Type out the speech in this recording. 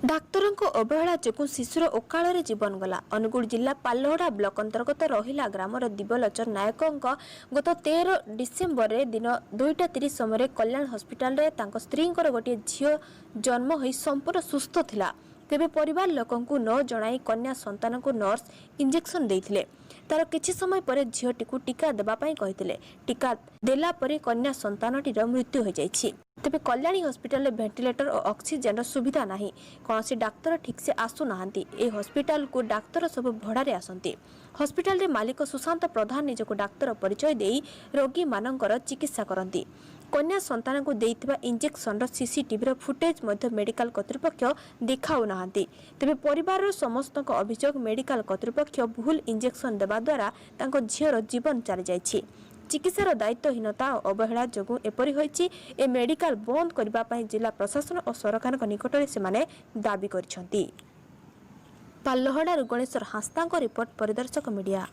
Doctor अवहेला जो शिशुर अकाल जीवन गला। अनुगुल जिला पालहड़ा ब्लॉक अंतर्गत रहिला ग्रामर दिव्यलोचन नायक गत 13 डिसेम्बर दिन 2:30 समय कल्याण हस्पिटाल स्त्री गोटे झील जन्म हो संपूर्ण सुस्थ थिला। तेबे परिवार लोकंकु न जणाई कन्या संतान को नर्स इंजेक्शन देथिले। तार किछि समय पर झीलटी को टीका देबा पई कहिथिले। टीका देला परे कन्या संतानटीर मृत्यु हो जाइछि। तेबे कल्याणी हस्पिटाल वेंटिलेटर और ऑक्सीजन सुविधा नाही। कौनसी डाक्तर ठीक से आसु नाहंती। ए हस्पिटाल को डाक्तर सब भड़ारे आसंती। हस्पिटाल रे मालिक सुशांत प्रधान निजको डाक्तर परिचय देई रोगी मानकर चिकित्सा करंती। कन्या संतान को देइथिबा इंजेक्शन सीसीटीवी फुटेज मध्य मेडिकल कर्तृपक्ष देखाउ नाहंती। तेबे परिवार समस्त अभियोग मेडिकल कर्तृपक्ष भूल इंजेक्शन देबा द्वारा तांको झीर जीवन चली जाइछि। चिकित्सार दायित्वहीनता और अवहेला जो एपरी होइछि। ए मेडिकल बंद करबा पई जिला प्रशासन और सरकार निकट में से दाबी करिसेंती। पालहड़ा गणेश्वर हास्ता रिपोर्ट परिदर्शक मीडिया।